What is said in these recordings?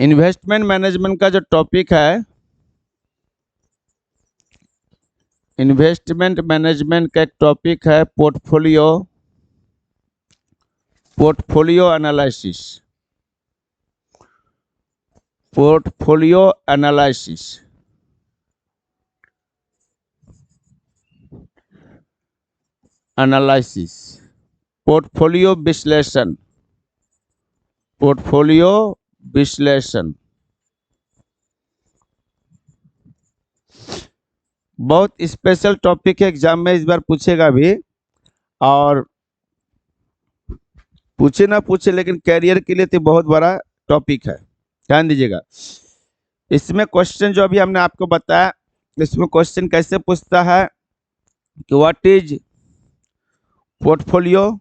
Investment management का जो topic है, इन्वेस्टमेंट मैनेजमेंट का एक टॉपिक है portfolio analysis. Portfolio analysis portfolio विश्लेषण, पोर्टफोलियो विश्लेषण बहुत स्पेशल टॉपिक है, एग्जाम में इस बार पूछेगा भी, और पूछे ना पूछे लेकिन कैरियर के लिए तो बहुत बड़ा टॉपिक है, ध्यान दीजिएगा। इसमें क्वेश्चन जो अभी हमने आपको बताया, इसमें क्वेश्चन कैसे पूछता है कि व्हाट इज पोर्टफोलियो,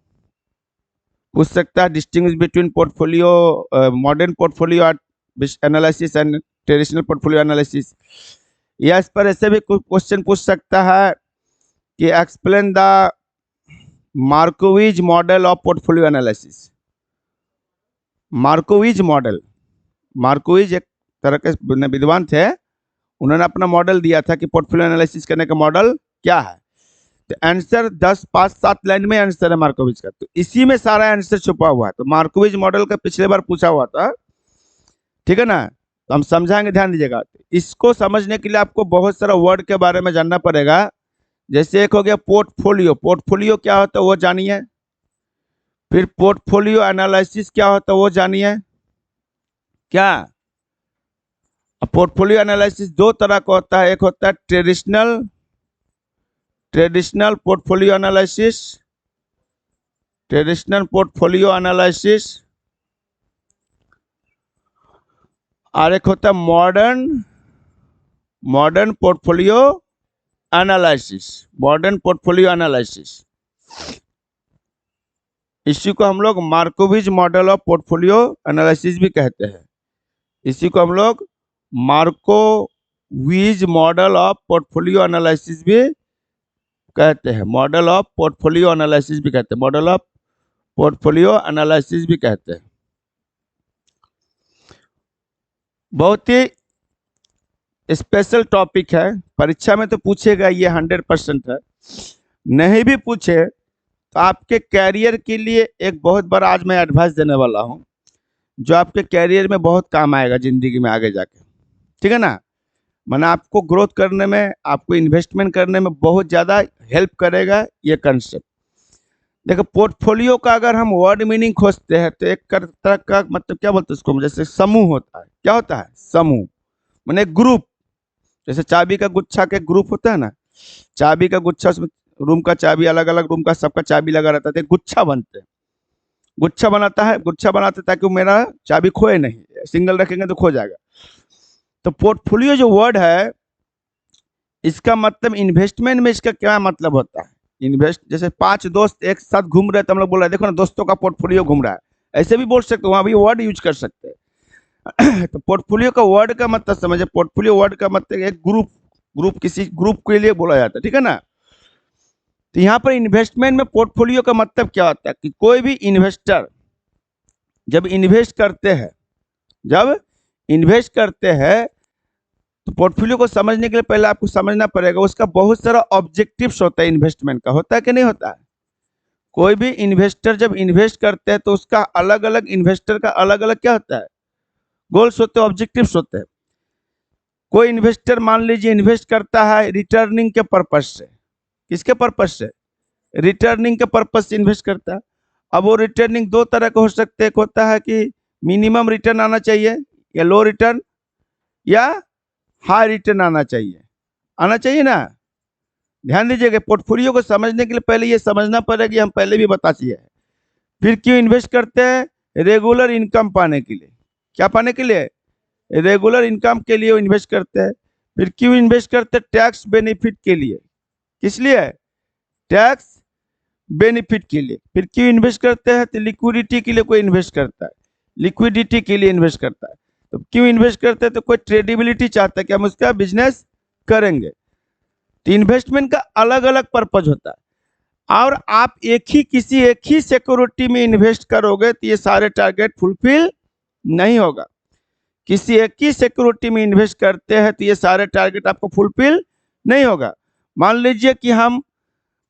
पूछ सकता है distinguish between portfolio, modern portfolio analysis and traditional portfolio analysis, या इस पर ऐसे भी क्वेश्चन पूछ सकता है कि explain the Markowitz model of portfolio analysis. Markowitz model, Markowitz एक तरह के विद्वान थे, उन्होंने अपना मॉडल दिया था कि पोर्टफोलियो एनालिसिस करने का मॉडल क्या है। तो आंसर 5-7 लाइन में आंसर है मार्कोविज का, तो इसी में सारा आंसर छुपा हुआ है। तो मार्कोविज मॉडल का पिछले बार पूछा हुआ था, ठीक है ना, तो हम समझाएंगे, ध्यान दीजिएगा। इसको समझने के लिए आपको बहुत सारा वर्ड के बारे में जानना पड़ेगा। जैसे एक हो गया पोर्टफोलियो, पोर्टफोलियो क्या होता है वो जानिए। फिर पोर्टफोलियो एनालिसिस क्या होता है वो जानिए। क्या पोर्टफोलियो एनालिसिस दो तरह का होता है, एक होता है traditional portfolio analysis, traditional portfolio analysis, और एक होता है modern portfolio analysis, modern portfolio analysis. इसी को हम लोग मार्कोविज मॉडल ऑफ पोर्टफोलियो एनालिसिस भी कहते हैं। इसी को हम लोग मार्कोविज मॉडल ऑफ पोर्टफोलियो एनालिसिस भी कहते हैं, मॉडल ऑफ पोर्टफोलियो एनालिसिस भी कहते हैं, मॉडल ऑफ पोर्टफोलियो एनालिसिस भी कहते हैं। बहुत ही स्पेशल टॉपिक है, परीक्षा में तो पूछेगा ये 100% है, नहीं भी पूछे तो आपके कैरियर के लिए एक बहुत बड़ा आज मैं एडवाइस देने वाला हूं, जो आपके कैरियर में बहुत काम आएगा जिंदगी में आगे जाके, ठीक है ना। मैंने आपको ग्रोथ करने में, आपको इन्वेस्टमेंट करने में बहुत ज़्यादा हेल्प करेगा ये कंसेप्ट। देखो पोर्टफोलियो का अगर हम वर्ड मीनिंग खोजते हैं तो एक तरह का मतलब क्या बोलते हैं उसको, जैसे समूह होता है। क्या होता है? समूह, माने ग्रुप। जैसे चाबी का गुच्छा के ग्रुप होता है ना, चाबी का गुच्छा, उसमें रूम का चाबी अलग अलग, रूम का सबका चाबी लगा रहता है, गुच्छा बनते हैं, गुच्छा बनाता है, गुच्छा बनाते ताकि वो मेरा चाबी खोए नहीं, सिंगल रखेंगे तो खो जाएगा। तो पोर्टफोलियो जो वर्ड है, इसका मतलब इन्वेस्टमेंट में इसका क्या मतलब होता है? इन्वेस्ट, जैसे 5 दोस्त एक साथ घूम रहे तो हम लोग बोल रहे हैं देखो ना दोस्तों का पोर्टफोलियो घूम रहा है, ऐसे भी बोल सकते हो, वहां भी वर्ड यूज कर सकते हैं। तो पोर्टफोलियो का वर्ड का मतलब समझे, पोर्टफोलियो वर्ड का मतलब एक ग्रुप किसी ग्रुप के लिए बोला जाता है, ठीक है ना। तो यहाँ पर इन्वेस्टमेंट में पोर्टफोलियो का मतलब क्या होता है कि कोई भी इन्वेस्टर जब इन्वेस्ट करते हैं तो पोर्टफोलियो को समझने के लिए पहले आपको समझना पड़ेगा उसका बहुत सारा ऑब्जेक्टिव्स होता है इन्वेस्टमेंट का, होता है कि नहीं होता है। कोई भी इन्वेस्टर जब इन्वेस्ट करते हैं तो उसका अलग अलग, इन्वेस्टर का अलग अलग क्या होता है, गोल्स होते हैं, ऑब्जेक्टिव्स होते हैं। कोई इन्वेस्टर मान लीजिए इन्वेस्ट करता है रिटर्निंग के पर्पज से। किसके पर्पज से? रिटर्निंग के पर्पज से इन्वेस्ट करता है। अब वो रिटर्निंग दो तरह का हो सकते हैं, एक होता है कि मिनिमम रिटर्न आना चाहिए, या लो रिटर्न, या हाई रिटर्न आना चाहिए ना। ध्यान दीजिएगा, पोर्टफोलियो को समझने के लिए पहले ये समझना पड़ेगा, हम पहले भी बता चुके हैं। फिर क्यों इन्वेस्ट करते हैं? रेगुलर इनकम पाने के लिए। क्या पाने के लिए? रेगुलर इनकम के लिए इन्वेस्ट करते हैं। फिर क्यों इन्वेस्ट करते हैं? टैक्स बेनिफिट के लिए। किस लिए? टैक्स बेनिफिट के लिए। फिर क्यों इन्वेस्ट करते हैं? तो लिक्विडिटी के लिए कोई इन्वेस्ट करता है, लिक्विडिटी के लिए इन्वेस्ट करता है। तो क्यों इन्वेस्ट करते हैं? तो कोई ट्रेडिबिलिटी चाहता है कि हम उसका बिजनेस करेंगे। तो इन्वेस्टमेंट का अलग अलग पर्पज होता है, और आप किसी एक ही सिक्योरिटी में इन्वेस्ट करोगे तो ये सारे टारगेट फुलफिल नहीं होगा। किसी एक ही सिक्योरिटी में इन्वेस्ट करते हैं तो ये सारे टारगेट आपको फुलफिल नहीं होगा। मान लीजिए कि हम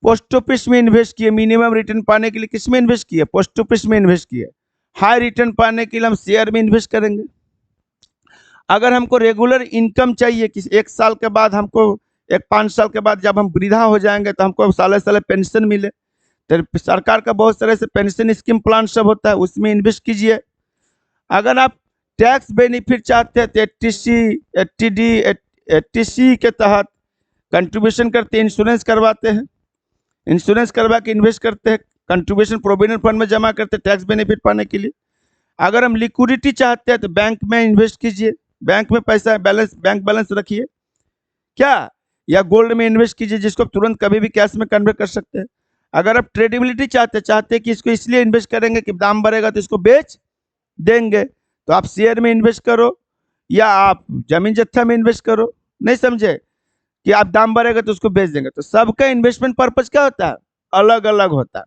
पोस्ट ऑफिस में इन्वेस्ट किए, मिनिमम रिटर्न पाने के लिए किस में इन्वेस्ट किए? पोस्ट ऑफिस में इन्वेस्ट किए। हाई रिटर्न पाने के लिए हम शेयर में इन्वेस्ट करेंगे। अगर हमको रेगुलर इनकम चाहिए कि 1 साल के बाद हमको, 5 साल के बाद जब हम वृद्धा हो जाएंगे तो हमको साले साले पेंशन मिले, तो सरकार का बहुत सारे से पेंशन स्कीम प्लान सब होता है, उसमें इन्वेस्ट कीजिए। अगर आप टैक्स बेनिफिट चाहते हैं तो 80C, 80D, 80C के तहत कंट्रीब्यूशन करते हैं, इंश्योरेंस करवाते हैं, इंश्योरेंस करवा के इन्वेस्ट करते हैं, कंट्रीब्यूशन प्रोविडेंट फंड में जमा करते हैं टैक्स बेनिफिट पाने के लिए। अगर हम लिक्विडिटी चाहते हैं तो बैंक में इन्वेस्ट कीजिए, बैंक में पैसा बैलेंस, बैंक बैलेंस रखिए क्या, या गोल्ड में इन्वेस्ट कीजिए जिसको तुरंत कभी भी कैश में कन्वर्ट कर सकते हैं। अगर आप ट्रेडेबिलिटी चाहते हैं कि इसको इसलिए इन्वेस्ट करेंगे कि दाम बढ़ेगा तो इसको बेच देंगे, तो आप शेयर में इन्वेस्ट करो या आप जमीन जत्था में इन्वेस्ट करो। नहीं समझे कि आप दाम बढ़ेगा तो उसको बेच देंगे। तो सबका इन्वेस्टमेंट पर्पज क्या होता है? अलग अलग होता है।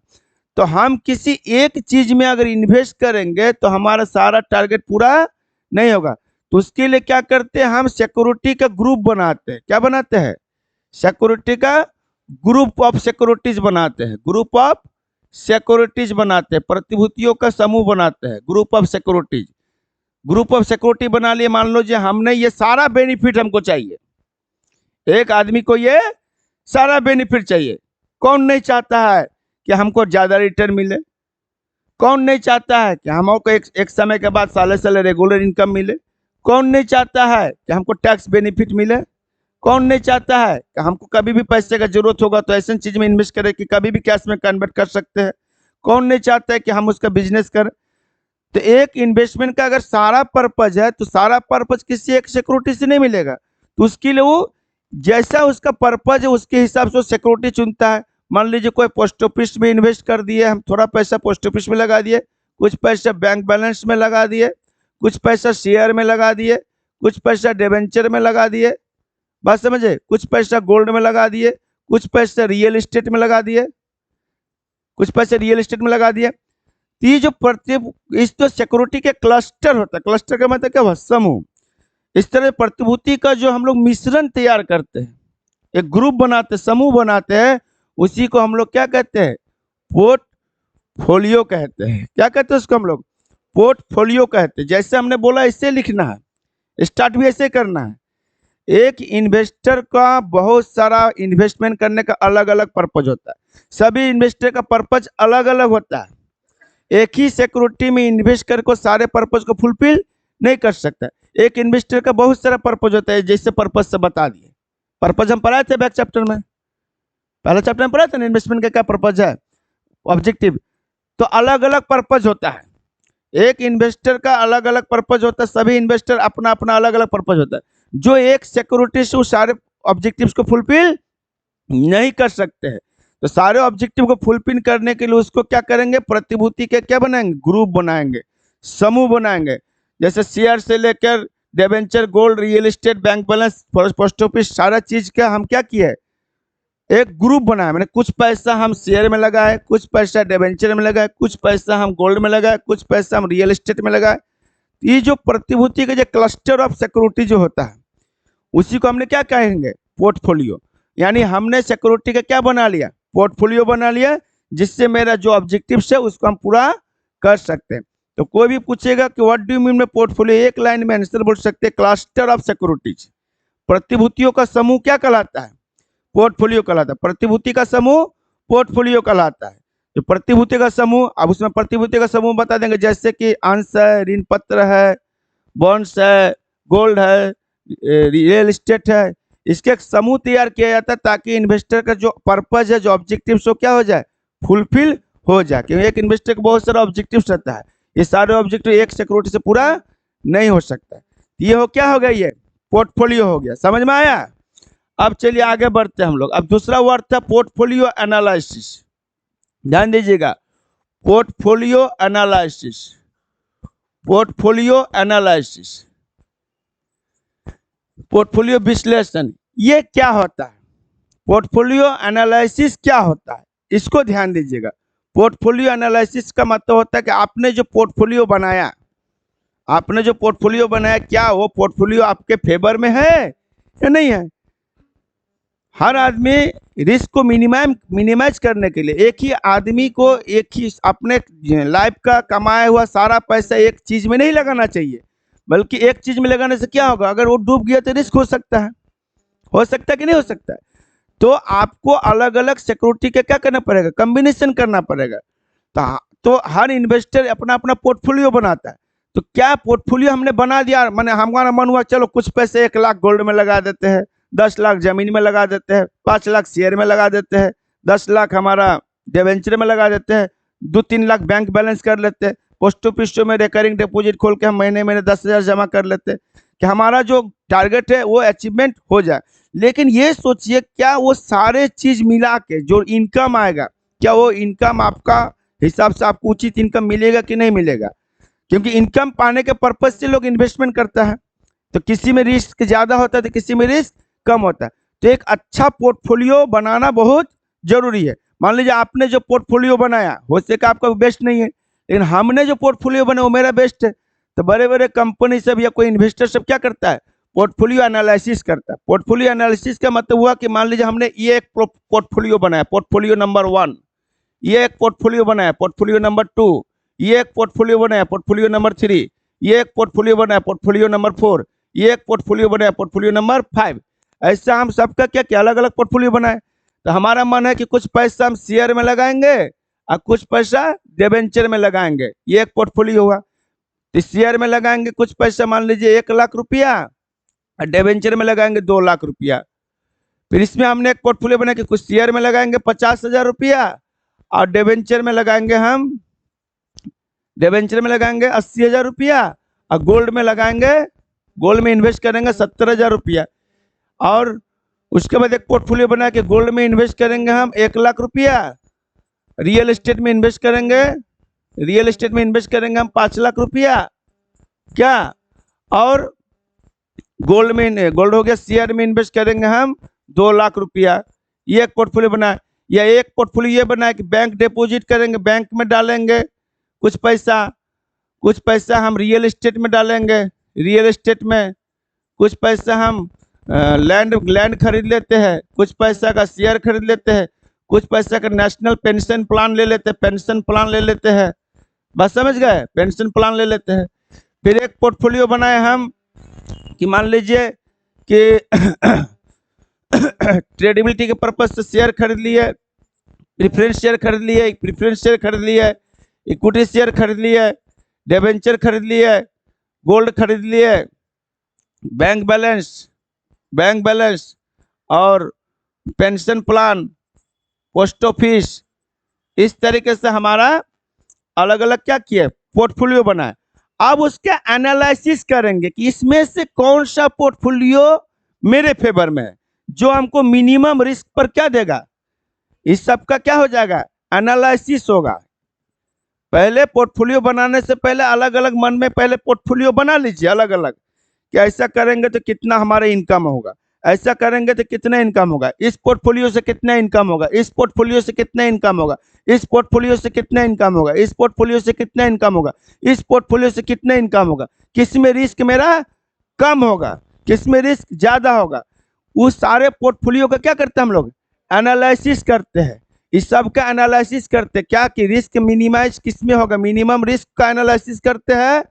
तो हम किसी एक चीज में अगर इन्वेस्ट करेंगे तो हमारा सारा टारगेट पूरा नहीं होगा। तो उसके लिए क्या करते हैं? हम सिक्योरिटी का ग्रुप बनाते हैं। क्या बनाते हैं? सिक्योरिटी का ग्रुप ऑफ सिक्योरिटीज बनाते हैं, ग्रुप ऑफ सिक्योरिटीज बनाते हैं, प्रतिभूतियों का समूह बनाते हैं, group of securities. Group of security बना लिए, मान लो जी हमने ये सारा बेनिफिट हमको चाहिए, एक आदमी को ये सारा बेनिफिट चाहिए। कौन नहीं चाहता है कि हमको ज्यादा रिटर्न मिले? कौन नहीं चाहता है कि हमको एक समय के बाद साले साले रेगुलर इनकम मिले? कौन नहीं चाहता है कि हमको टैक्स बेनिफिट मिले? कौन नहीं चाहता है कि हमको कभी भी पैसे का जरूरत होगा तो ऐसे चीज में इन्वेस्ट करें कि कभी भी कैश में कन्वर्ट कर सकते हैं? कौन नहीं चाहता है कि हम उसका बिजनेस करें? तो एक इन्वेस्टमेंट का अगर सारा पर्पज है तो सारा पर्पज किसी एक सिक्योरिटी से नहीं मिलेगा। तो उसके लिए वो जैसा उसका पर्पज है उसके हिसाब से वो सिक्योरिटी चुनता है। मान लीजिए कोई पोस्ट ऑफिस में इन्वेस्ट कर दिए, हम थोड़ा पैसा पोस्ट ऑफिस में लगा दिए, कुछ पैसा बैंक बैलेंस में लगा दिए, कुछ पैसा शेयर में लगा दिए, कुछ पैसा डिबेंचर में लगा दिए, बात समझे, कुछ पैसा गोल्ड में लगा दिए, कुछ पैसा रियल एस्टेट में लगा दिए, कुछ पैसे रियल एस्टेट में लगा दिए। ये जो इस तो सिक्योरिटी के क्लस्टर होता है। क्लस्टर का मतलब क्या हुआ? समूह। इस तरह प्रतिभूति का जो हम लोग मिश्रण तैयार करते हैं, एक ग्रुप बनाते हैं, समूह बनाते हैं, उसी को हम लोग क्या कहते हैं? पोर्टफोलियो कहते हैं। क्या कहते हैं उसको हम लोग? पोर्टफोलियो कहते हैं। जैसे हमने बोला इससे लिखना है, स्टार्ट भी ऐसे करना है। एक इन्वेस्टर का बहुत सारा इन्वेस्टमेंट करने का अलग अलग पर्पज होता है। सभी इन्वेस्टर का पर्पज अलग अलग होता है। एक ही सिक्योरिटी में इन्वेस्ट करके सारे पर्पज को फुलफिल नहीं कर सकता। एक इन्वेस्टर का बहुत सारा पर्पज होता है, जैसे पर्पज से बता दिए। पर्पज हम पढ़ाए थे बैक चैप्टर में, पहला चैप्टर में पढ़ा था ना इन्वेस्टमेंट का क्या पर्पज है, ऑब्जेक्टिव। तो अलग अलग पर्पज होता है, एक इन्वेस्टर का अलग अलग पर्पज होता है, सभी इन्वेस्टर अपना अपना अलग अलग पर्पज होता है। जो एक सिक्योरिटी से उस सारे ऑब्जेक्टिव्स को फुलफिल नहीं कर सकते हैं, तो सारे ऑब्जेक्टिव को फुलफिल करने के लिए उसको क्या करेंगे? प्रतिभूति के क्या बनाएंगे? ग्रुप बनाएंगे, समूह बनाएंगे। जैसे शेयर से लेकर debenture, gold, real estate, bank balance, post office, सारा चीज का हम क्या किए? एक ग्रुप बनाया। मैंने कुछ पैसा हम शेयर में लगाए, कुछ पैसा डिबेंचर में लगाए, कुछ पैसा हम गोल्ड में लगाए, कुछ पैसा हम रियल एस्टेट में लगाए। ये जो प्रतिभूति का जो क्लस्टर ऑफ सिक्योरिटी जो होता है उसी को हमने क्या कहेंगे? पोर्टफोलियो। यानी हमने सिक्योरिटी का क्या बना लिया? पोर्टफोलियो बना लिया, जिससे मेरा जो ऑब्जेक्टिव है उसको हम पूरा कर सकते हैं। तो कोई भी पूछेगा कि what do you mean by portfolio, एक लाइन में आंसर बोल सकते हैं क्लस्टर ऑफ सिक्योरिटीज। प्रतिभूतियों का समूह क्या कहलाता है? पोर्टफोलियो कहलाता है। प्रतिभूति का समूह पोर्टफोलियो कहलाता है। जो प्रतिभूति का समूह, अब उसमें प्रतिभूति का समूह बता देंगे, जैसे कि अंश है, ऋण पत्र है, बॉन्ड्स है, गोल्ड है, रियल एस्टेट है। इसके एक समूह तैयार किया जाता है ताकि इन्वेस्टर का जो पर्पज है, जो ऑब्जेक्टिव हो क्या हो जाए? फुलफिल हो जाए। क्योंकि एक इन्वेस्टर का बहुत सारा ऑब्जेक्टिव रहता है, ये सारे ऑब्जेक्टिव एक सिक्योरिटी से पूरा नहीं हो सकता। ये हो क्या हो गया? ये पोर्टफोलियो हो गया। समझ में आया? अब चलिए आगे बढ़ते हैं हम लोग। अब दूसरा वर्ड था पोर्टफोलियो एनालिसिस। ध्यान दीजिएगा, portfolio analysis, portfolio analysis, portfolio विश्लेषण। ये क्या होता है? पोर्टफोलियो एनालिसिस क्या होता है, इसको ध्यान दीजिएगा। पोर्टफोलियो एनालिसिस का मतलब होता है कि आपने जो पोर्टफोलियो बनाया, आपने जो पोर्टफोलियो बनाया, क्या वो पोर्टफोलियो आपके फेवर में है या नहीं है? हर आदमी रिस्क को मिनिमाइज करने के लिए, एक ही आदमी को एक ही अपने लाइफ का कमाया हुआ सारा पैसा एक चीज में नहीं लगाना चाहिए, बल्कि एक चीज में लगाने से क्या होगा, अगर वो डूब गया तो रिस्क हो सकता है कि नहीं हो सकता है? तो आपको अलग अलग सिक्योरिटी का क्या करना पड़ेगा, कॉम्बिनेशन करना पड़ेगा। तो हर इन्वेस्टर अपना अपना पोर्टफोलियो बनाता है। तो क्या पोर्टफोलियो हमने बना दिया, मैंने हमारा मन हुआ चलो कुछ पैसे 1 लाख गोल्ड में लगा देते हैं, 10 लाख जमीन में लगा देते हैं, 5 लाख शेयर में लगा देते हैं, 10 लाख हमारा डिवेंचर में लगा देते हैं, 2-3 लाख बैंक बैलेंस कर लेते हैं, पोस्ट ऑफिस में रिकरिंग डिपॉजिट खोल के हम महीने महीने 10,000 जमा कर लेते हैं कि हमारा जो टारगेट है वो अचीवमेंट हो जाए। लेकिन ये सोचिए, क्या वो सारे चीज मिला के जो इनकम आएगा, क्या वो इनकम आपका हिसाब से आपको उचित इनकम मिलेगा कि नहीं मिलेगा? क्योंकि इनकम पाने के पर्पज से लोग इन्वेस्टमेंट करता है, तो किसी में रिस्क ज्यादा होता है तो किसी में रिस्क कम होता है। तो एक अच्छा पोर्टफोलियो बनाना बहुत जरूरी है। मान लीजिए आपने जो पोर्टफोलियो बनाया हो सके आपका बेस्ट नहीं है, लेकिन हमने जो पोर्टफोलियो बनाया वो मेरा बेस्ट है। तो बड़े बड़े कंपनी सब या कोई इन्वेस्टर सब क्या करता है, पोर्टफोलियो एनालिसिस करता है। पोर्टफोलियो एनालिसिस का मतलब हुआ कि मान लीजिए हमने ये एक पोर्टफोलियो बनाया, पोर्टफोलियो नंबर 1, ये एक पोर्टफोलियो बनाया, पोर्टफोलियो नंबर 2, ये एक पोर्टफोलियो बनाया, पोर्टफोलियो नंबर 3, ये एक पोर्टफोलियो बनाया, पोर्टफोलियो नंबर 4, ये एक पोर्टफोलियो बनाया, पोर्टफोलियो नंबर 5। ऐसा हम सबका क्या क्या अलग अलग पोर्टफोलियो बनाए। तो हमारा मन है कि कुछ पैसा हम शेयर में लगाएंगे और कुछ पैसा डिबेंचर में लगाएंगे, ये एक पोर्टफोलियो हुआ। तो शेयर में लगाएंगे कुछ पैसा, मान लीजिए 1 लाख रुपया, और डिबेंचर में लगाएंगे 2 लाख रुपया। फिर इसमें हमने एक पोर्टफोलियो बनाया कि कुछ शेयर में लगाएंगे 50,000 रुपया, और डिबेंचर में लगाएंगे 80,000 रुपया, और गोल्ड में लगाएंगे, गोल्ड में इन्वेस्ट करेंगे 70,000 रुपया। और उसके बाद एक पोर्टफोलियो बना के गोल्ड में इन्वेस्ट करेंगे हम 1 लाख रुपया, रियल एस्टेट में इन्वेस्ट करेंगे हम 5 लाख रुपया क्या, और गोल्ड हो गया, शेयर में इन्वेस्ट करेंगे हम 2 लाख रुपया। ये एक पोर्टफोलियो बना। या एक पोर्टफोलियो ये बना कि बैंक डिपॉजिट करेंगे, बैंक में डालेंगे कुछ पैसा हम रियल एस्टेट में डालेंगे, रियल एस्टेट में कुछ पैसा हम लैंड खरीद लेते हैं, कुछ पैसा का शेयर खरीद लेते हैं, कुछ पैसा का नेशनल पेंशन प्लान ले लेते हैं, बस समझ गए, पेंशन प्लान ले लेते हैं। फिर एक पोर्टफोलियो बनाए हम कि मान लीजिए कि ट्रेडेबिलिटी के पर्पज से शेयर खरीद लिए, प्रेफरेंस शेयर खरीद लिए, इक्विटी शेयर खरीद लिए, डिबेंचर खरीद लिए, गोल्ड खरीद लिए, बैंक बैलेंस और पेंशन प्लान, पोस्ट ऑफिस, इस तरीके से हमारा अलग अलग क्या किया, पोर्टफोलियो बनाए। अब उसका एनालिसिस करेंगे कि इसमें से कौन सा पोर्टफोलियो मेरे फेवर में है, जो हमको मिनिमम रिस्क पर क्या देगा। इस सब का क्या हो जाएगा, एनालिसिस होगा। पहले पोर्टफोलियो बनाने से पहले अलग अलग मन में पहले पोर्टफोलियो बना लीजिए अलग अलग, कि ऐसा करेंगे तो कितना हमारा इनकम होगा, ऐसा करेंगे तो कितना इनकम होगा, इस पोर्टफोलियो से कितना इनकम होगा, इस पोर्टफोलियो से कितना इनकम होगा, इस पोर्टफोलियो से कितना इनकम होगा, इस पोर्टफोलियो से कितना इनकम होगा, इस पोर्टफोलियो से कितना इनकम होगा, किस में रिस्क मेरा कम होगा, किस में रिस्क ज्यादा होगा। उस सारे पोर्टफोलियो का क्या करते हैं हम लोग, एनालिसिस करते हैं। इस सब का एनालिसिस करते हैं क्या कि रिस्क मिनिमाइज किस में होगा, मिनिमम रिस्क का एनालिसिस करते हैं,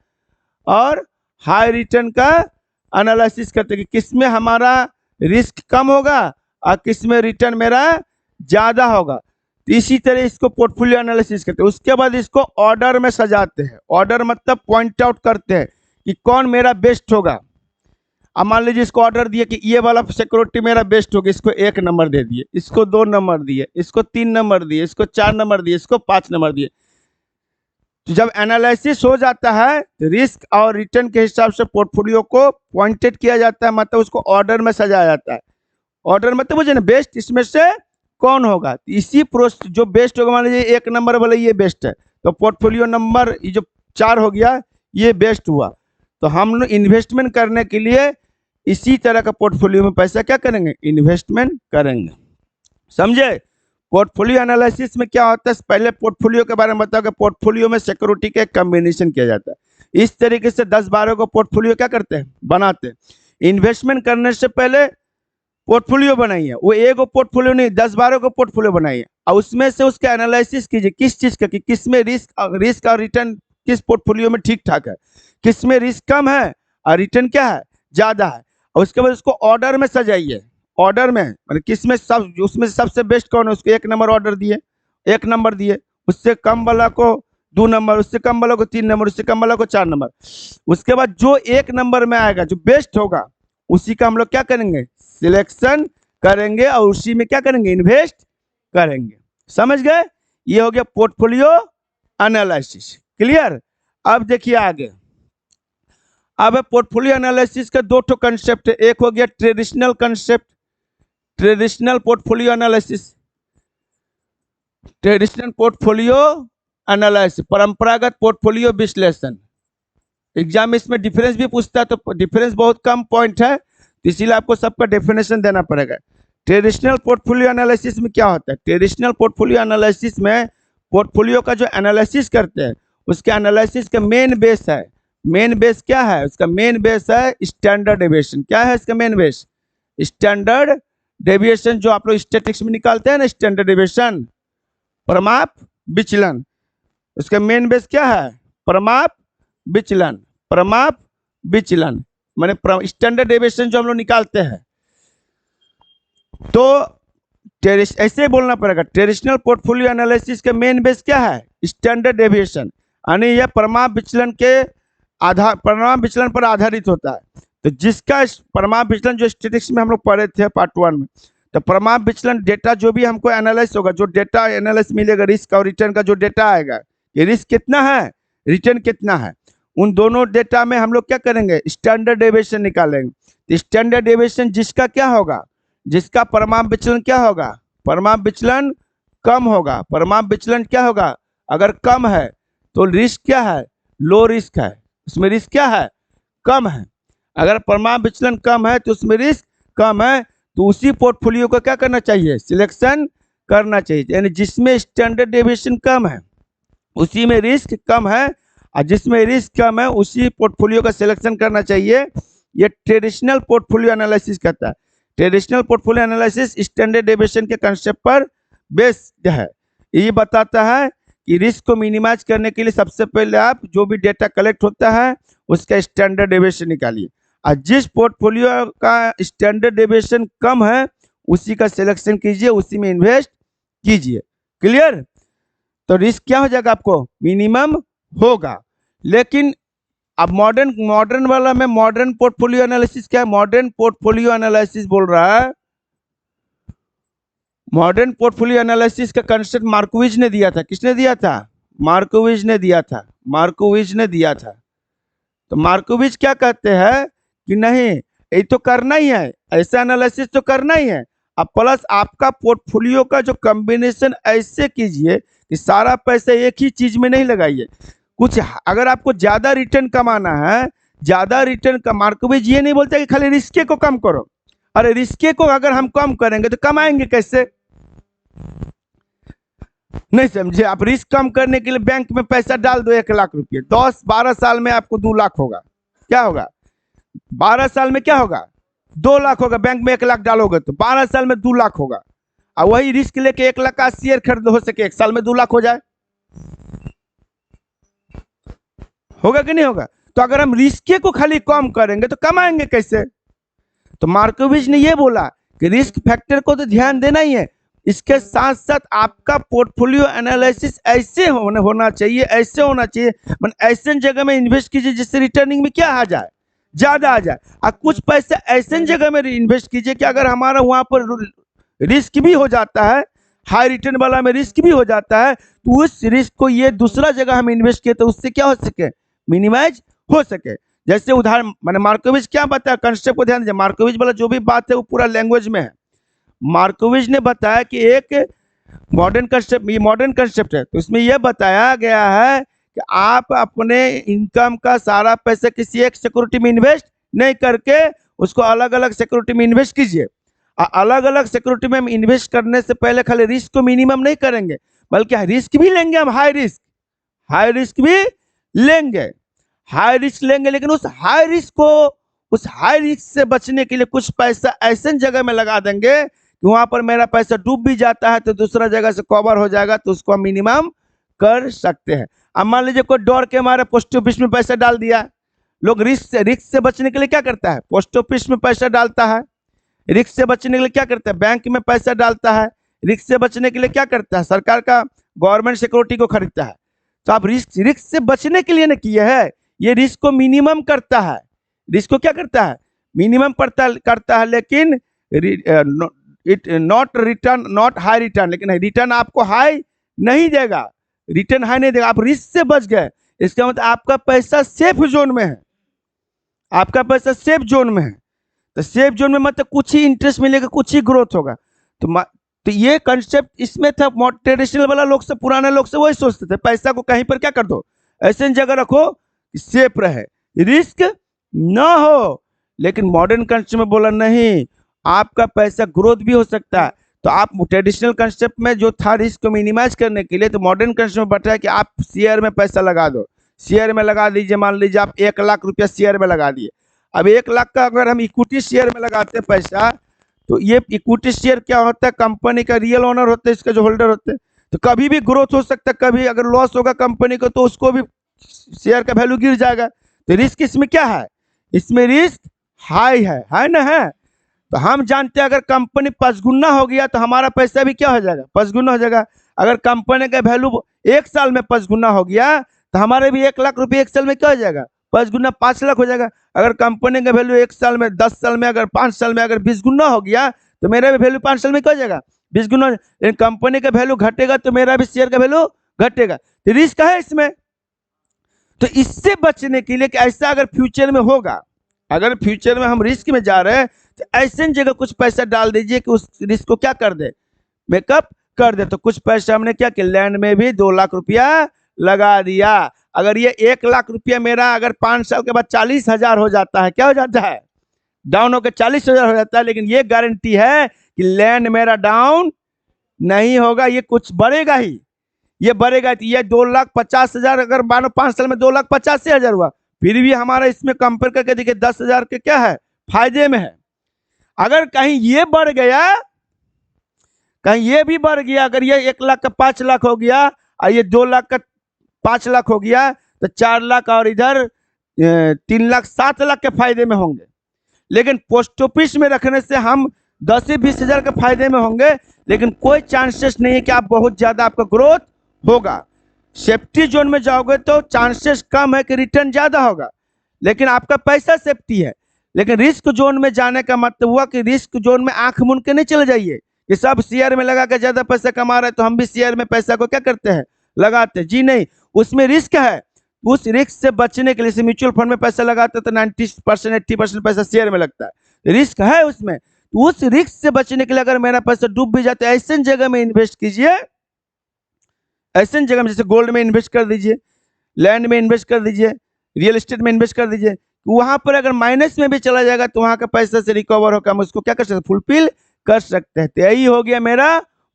और हाई रिटर्न का एनालिसिस करते हैं कि किस में हमारा रिस्क कम होगा और किस में रिटर्न मेरा ज्यादा होगा। तो इसी तरह इसको पोर्टफोलियो एनालिसिस करते हैं। उसके बाद इसको ऑर्डर में सजाते हैं, ऑर्डर मतलब पॉइंट आउट करते हैं कि कौन मेरा बेस्ट होगा। अब मान लीजिए इसको ऑर्डर दिए कि ये वाला सिक्योरिटी मेरा बेस्ट होगा, इसको 1 नंबर दे दिए, इसको 2 नंबर दिए, इसको 3 नंबर दिए, इसको 4 नंबर दिए, इसको 5 नंबर दिए। तो जब एनालिसिस हो जाता है तो रिस्क और रिटर्न के हिसाब से पोर्टफोलियो को पॉइंटेड किया जाता है, मतलब उसको ऑर्डर में सजाया जाता है। ऑर्डर मतलब मुझे ना बेस्ट इसमें से कौन होगा, इसी प्रोसेस जो बेस्ट होगा, मान लीजिए 1 नंबर वाला ये बेस्ट है, तो पोर्टफोलियो नंबर ये जो 4 हो गया ये बेस्ट हुआ। तो हम लोग इन्वेस्टमेंट करने के लिए इसी तरह का पोर्टफोलियो में पैसा क्या करेंगे, इन्वेस्टमेंट करेंगे, समझे। पोर्टफोलियो एनालिसिस में क्या होता है, पहले पोर्टफोलियो के बारे में बताओ कि पोर्टफोलियो में सिक्योरिटी का एक कॉम्बिनेशन किया जाता है। इस तरीके से 10-12 को पोर्टफोलियो क्या करते हैं, बनाते हैं। इन्वेस्टमेंट करने से पहले पोर्टफोलियो बनाइए, वो एक पोर्टफोलियो नहीं 10-12 को पोर्टफोलियो बनाइए और उसमें से उसका एनालिसिस कीजिए किस चीज का, कि किस में रिस्क और रिटर्न किस पोर्टफोलियो में ठीक ठाक है, किस में रिस्क कम है और रिटर्न क्या है, ज्यादा है। और उसके बाद उसको ऑर्डर में सजाइए, ऑर्डर में मतलब किस में सब, उसमें सबसे बेस्ट कौन है उसको 1 नंबर ऑर्डर दिए, 1 नंबर दिए, उससे कम वाला को 2 नंबर, उससे कम वाला को 3 नंबर, उससे कम वाला को 4 नंबर। उसके बाद जो 1 नंबर में आएगा, जो बेस्ट होगा, उसी का हम लोग क्या करेंगे, सिलेक्शन करेंगे और उसी में क्या करेंगे, इन्वेस्ट करेंगे। समझ गए? ये हो गया पोर्टफोलियो एनालिसिस। क्लियर? अब देखिए आगे। अब पोर्टफोलियो एनालिसिस का 2 ठो कंसेप्ट है, एक हो गया traditional concept, traditional portfolio analysis, traditional portfolio analysis, परंपरागत पोर्टफोलियो विश्लेषण। एग्जाम में इसमें डिफरेंस भी पूछता है, तो डिफरेंस बहुत कम पॉइंट है, तो इसीलिए आपको सबका डेफिनेशन देना पड़ेगा। ट्रेडिशनल पोर्टफोलियो एनालिसिस में क्या होता है, ट्रेडिशनल पोर्टफोलियो एनालिसिस में पोर्टफोलियो का जो एनालिसिस करते हैं, उसके एनालिसिस का मेन बेस है, मेन बेस क्या है उसका, मेन बेस है स्टैंडर्ड डेविएशन। क्या है इसका मेन बेस, स्टैंडर्ड डेविएशन, जो आप लोग स्टैटिस्टिक्स में निकालते हैं ना, स्टैंडर्ड डेविएशन, प्रमाप विचलन, उसका मेन बेस क्या है, प्रमाप विचलन, प्रमाप विचलन माने स्टैंडर्ड डेविएशन जो हम लोग निकालते हैं। तो ऐसे बोलना पड़ेगा, ट्रेडिशनल पोर्टफोलियो एनालिसिस के मेन बेस क्या है, स्टैंडर्ड डेविएशन, यानी यह प्रमाप विचलन के आधार, प्रमाप विचलन पर आधारित होता है। तो जिसका प्रमाप विचलन जो स्टैटिस्टिक्स में हम लोग पढ़े थे पार्ट 1 में, तो प्रमाप विचलन डेटा जो भी हमको एनालाइज होगा, जो डेटा एनालिस मिलेगा, रिस्क और रिटर्न का जो डेटा आएगा, ये रिस्क कितना है, रिटर्न कितना है, उन दोनों डेटा में हम लोग क्या करेंगे, स्टैंडर्ड डेविएशन निकालेंगे। स्टैंडर्ड डेविएशन जिसका क्या होगा, जिसका प्रमाप विचलन क्या होगा, प्रमाप विचलन कम होगा, प्रमाप विचलन क्या होगा, अगर कम है तो रिस्क क्या है, लो रिस्क है, उसमें रिस्क क्या है, कम है। अगर प्रमाप विचलन कम है तो उसमें रिस्क कम है, तो उसी पोर्टफोलियो को क्या करना चाहिए, सिलेक्शन करना चाहिए। यानी जिसमें स्टैंडर्ड डेविएशन कम है उसी में रिस्क कम है, और जिसमें रिस्क कम है उसी पोर्टफोलियो का सिलेक्शन करना चाहिए। ये ट्रेडिशनल पोर्टफोलियो एनालिसिस कहता है। Traditional portfolio analysis standard deviation के कंसेप्ट पर बेस्ड है। ये बताता है कि रिस्क को मिनिमाइज करने के लिए सबसे पहले आप जो भी डेटा कलेक्ट होता है उसका स्टैंडर्ड डेविएशन निकालिए, और जिस पोर्टफोलियो का स्टैंडर्ड डेविएशन कम है उसी का सिलेक्शन कीजिए, उसी में इन्वेस्ट कीजिए। क्लियर? तो रिस्क क्या हो जाएगा, आपको मिनिमम होगा। लेकिन अब मॉडर्न वाला में मॉडर्न पोर्टफोलियो एनालिसिस क्या है, मॉडर्न पोर्टफोलियो एनालिसिस बोल रहा है, मॉडर्न पोर्टफोलियो एनालिसिस का कंसेप्ट मार्कोविज ने दिया था। किसने दिया था, मार्कोविज ने दिया था, मार्कोविज ने दिया था। तो मार्कोविज क्या कहते हैं कि नहीं, ये तो करना ही है, ऐसा एनालिसिस तो करना ही है, अब प्लस आपका पोर्टफोलियो का जो कॉम्बिनेशन ऐसे कीजिए कि सारा पैसा एक ही चीज में नहीं लगाइए। कुछ अगर आपको ज्यादा रिटर्न कमाना है, ज्यादा रिटर्न का, मार्कोविज ये नहीं बोलता कि खाली रिस्के को कम करो, अरे रिस्के को अगर हम कम करेंगे तो कमाएंगे कैसे, नहीं समझे आप। रिस्क कम करने के लिए बैंक में पैसा डाल दो 1 लाख रुपये, 10-12 साल में आपको 2 लाख होगा। क्या होगा, 12 साल में क्या होगा, 2 लाख होगा। बैंक में 1 लाख डालोगे तो 12 साल में 2 लाख होगा, और वही रिस्क लेके 1 लाख का शेयर खरीद हो सके 1 साल में 2 लाख हो जाए, होगा कि नहीं होगा। तो अगर हम रिस्क को खाली कम करेंगे तो कमाएंगे कैसे। तो मार्कोविज ने ये बोला कि रिस्क फैक्टर को तो ध्यान देना ही है, इसके साथ साथ आपका पोर्टफोलियो एनालिसिस ऐसे होना चाहिए, ऐसे होना चाहिए, मतलब ऐसे जगह में इन्वेस्ट कीजिए जिससे रिटर्निंग में क्या आ जाए, ज्यादा आ जाए। और कुछ पैसे ऐसे जगह में इन्वेस्ट कीजिए कि अगर हमारा वहां पर रिस्क भी हो जाता है, हाई रिटर्न वाला में रिस्क भी हो जाता है, तो उस रिस्क को ये दूसरा जगह हम इन्वेस्ट किए तो उससे क्या हो सके, मिनिमाइज हो सके। जैसे उदाहरण मैंने मार्कोविज क्या बताया, कंसेप्ट को ध्यान दीजिए, मार्कोविज वाला जो भी बात है वो पूरा लैंग्वेज में है। मार्कोविज ने बताया कि एक मॉडर्न कंसेप्ट, ये मॉडर्न कंसेप्ट है, तो इसमें यह बताया गया है कि आप अपने इनकम का सारा पैसा किसी एक सिक्योरिटी में इन्वेस्ट नहीं करके उसको अलग अलग सिक्योरिटी में इन्वेस्ट कीजिए। अलग अलग सिक्योरिटी में इन्वेस्ट करने से पहले खाली रिस्क को मिनिमम नहीं करेंगे, बल्कि रिस्क भी लेंगे हम, हाई रिस्क भी लेंगे। हाई रिस्क लेंगे, लेकिन उस हाई रिस्क से बचने के लिए कुछ पैसा ऐसे जगह में लगा देंगे कि वहां पर मेरा पैसा डूब भी जाता है तो दूसरा जगह से कवर हो जाएगा, तो उसको हम मिनिमम कर सकते हैं। अब मान लीजिए कोई डर के मारे पोस्ट ऑफिस में पैसा डाल दिया। लोग रिस्क से बचने के लिए क्या करता है, पोस्ट ऑफिस में पैसा डालता है। रिस्क से बचने के लिए क्या करता है, बैंक में पैसा डालता है। रिस्क से बचने के लिए क्या करता है, सरकार का गवर्नमेंट सिक्योरिटी को खरीदता है। तो आप रिस्क से बचने के लिए ना किए है, ये रिस्क को मिनिमम करता है। रिस्क को क्या करता है, मिनिमम करता है, लेकिन इट नॉट हाई रिटर्न, लेकिन रिटर्न आपको हाई नहीं देगा, रिटर्न हाई नहीं देगा। आप रिस्क से बच गए, इसका मतलब आपका पैसा सेफ जोन में है, आपका पैसा सेफ जोन में है। तो सेफ जोन में मतलब कुछ ही इंटरेस्ट मिलेगा, कुछ ही ग्रोथ होगा। तो ये कंसेप्ट इसमें था। ट्रेडिशनल वाला लोग से, पुराने लोग से वही सोचते थे, पैसा को कहीं पर क्या कर दो, ऐसे जगह रखो सेफ रहे, रिस्क ना हो। लेकिन मॉडर्न कंसेप्ट में बोला नहीं, आपका पैसा ग्रोथ भी हो सकता है। तो आप ट्रेडिशनल कंसेप्ट में जो था रिस्क को मिनिमाइज करने के लिए, तो मॉडर्न कंसेप्ट में बताया कि आप शेयर में पैसा लगा दो, शेयर में लगा दीजिए। मान लीजिए आप 1 लाख रुपया शेयर में लगा दिए। अब 1 लाख का अगर हम इक्विटी शेयर में लगाते हैं पैसा, तो ये इक्विटी शेयर क्या होता है, कंपनी का रियल ओनर होता है, इसका जो होल्डर होते हैं। तो कभी भी ग्रोथ हो सकता है, कभी अगर लॉस होगा कंपनी को तो उसको भी शेयर का वैल्यू गिर जाएगा। तो रिस्क इसमें क्या है, इसमें रिस्क हाई है ना है। तो हम जानते हैं अगर कंपनी 5 गुना हो गया तो हमारा पैसा भी क्या हो जाएगा, 5 गुना हो जाएगा। अगर कंपनी का वैल्यू 1 साल में 5 गुना हो गया तो हमारे भी 1 लाख रुपये 1 साल में क्या हो जाएगा, 5 गुना 5 लाख हो जाएगा। अगर कंपनी का वैल्यू 1 साल में, 10 साल में, अगर 5 साल में अगर 20 गुना हो गया तो मेरा भी वैल्यू 5 साल में क्या हो जाएगा, 20 गुना। लेकिन कंपनी का वैल्यू घटेगा तो मेरा भी शेयर का वैल्यू घटेगा। तो रिस्क है इसमें। तो इससे बचने के लिए कि ऐसा अगर फ्यूचर में होगा, अगर फ्यूचर में हम रिस्क में जा रहे हैं, तो ऐसे जगह कुछ पैसा डाल दीजिए कि उस रिस्क को क्या कर दे, मेकअप कर दे। तो कुछ पैसा हमने क्या किया, लैंड में भी 2 लाख रुपया लगा दिया। अगर ये 1 लाख रुपया मेरा अगर 5 साल के बाद 40,000 हो जाता है, क्या हो जाता है, डाउन होकर 40,000 हो जाता है। लेकिन ये गारंटी है कि लैंड मेरा डाउन नहीं होगा, ये कुछ बढ़ेगा ही, ये बढ़ेगा। ये 2,50,000 अगर मानो 5 साल में 2,85,000 हुआ, फिर भी हमारा इसमें कंपेयर करके देखिए 10,000 के क्या है, फायदे में है। अगर कहीं ये बढ़ गया, कहीं ये भी बढ़ गया, अगर ये 1 लाख का 5 लाख हो गया और ये 2 लाख का 5 लाख हो गया, तो 4 लाख और इधर 3 लाख 7 लाख के फायदे में होंगे। लेकिन पोस्ट ऑफिस में रखने से हम 10 से 20 हजार के फायदे में होंगे, लेकिन कोई चांसेस नहीं है कि आप बहुत ज्यादा आपका ग्रोथ होगा। सेफ्टी जोन में जाओगे तो चांसेस कम है कि रिटर्न ज्यादा होगा, लेकिन आपका पैसा सेफ्टी है। लेकिन रिस्क जोन में जाने का मतलब हुआ कि रिस्क जोन में आंख मूंद के नहीं चले जाइए कि सब शेयर में लगा कर ज्यादा पैसा कमा रहे हैं तो हम भी शेयर में पैसा को क्या करते हैं, लगाते हैं। जी नहीं, उसमें रिस्क है। उस रिस्क से बचने के लिए म्यूचुअल फंड में पैसा लगाते हैं तो 90% 80% पैसा शेयर में लगता है, रिस्क है उसमें। तो उस रिस्क से बचने के लिए अगर मेरा पैसा डूब भी जाता है, ऐसे जगह में इन्वेस्ट कीजिए, ऐसे जगह में जैसे गोल्ड में इन्वेस्ट कर दीजिए, लैंड में इन्वेस्ट कर दीजिए, रियल एस्टेट में इन्वेस्ट कर दीजिए। वहां पर अगर माइनस में भी चला जाएगा तो वहां का पैसा से रिकवर होकर हम उसको क्या कर सकते हैं, फुलफिल कर सकते हैं। तो यही हो गया मेरा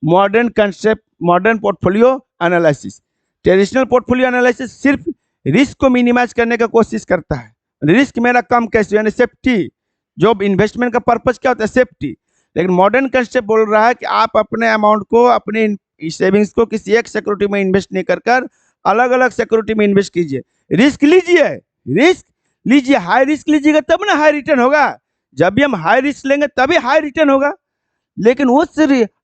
modern concept, modern portfolio analysis. Traditional portfolio analysis सिर्फ रिस्क को मिनिमाइज करने का कोशिश करता है, रिस्क मेरा कम कैसे, यानी सेफ्टी। जो इन्वेस्टमेंट का पर्पज क्या होता है, सेफ्टी। लेकिन मॉडर्न कंसेप्ट बोल रहा है कि आप अपने अमाउंट को, अपने सेविंग्स को किसी एक सिक्योरिटी में इन्वेस्ट नहीं कर अलग अलग सिक्योरिटी में इन्वेस्ट कीजिए, रिस्क लीजिए, रिस्क लीजिए, हाई रिस्क लीजिएगा तब ना हाई रिटर्न होगा। जब भी हम हाई रिस्क लेंगे तभी हाई रिटर्न होगा। लेकिन उस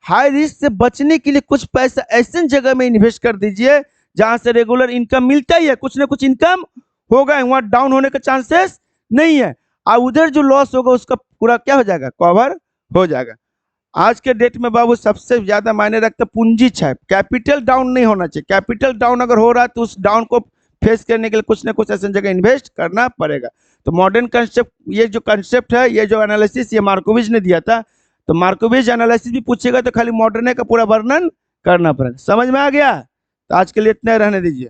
हाई रिस्क से बचने के लिए कुछ पैसा ऐसे जगह में इन्वेस्ट कर दीजिए जहां से रेगुलर इनकम मिलता ही है, कुछ ना कुछ इनकम होगा, वहां डाउन होने का चांसेस नहीं है। और उधर जो लॉस होगा उसका पूरा क्या हो जाएगा, कवर हो जाएगा। आज के डेट में बाबू सबसे ज्यादा मायने रखता पूंजी छाप, कैपिटल डाउन नहीं होना चाहिए। कैपिटल डाउन अगर हो रहा है तो उस डाउन को फेस करने के लिए कुछ ना कुछ ऐसी जगह इन्वेस्ट करना पड़ेगा। तो मॉडर्न कंसेप्ट, ये जो कंसेप्ट है, ये जो एनालिसिस, ये मार्कोविज ने दिया था। तो मार्कोविज एनालिसिस भी पूछेगा तो खाली मॉडर्न का पूरा वर्णन करना पड़ेगा। समझ में आ गया? तो आज के लिए इतना रहने दीजिए।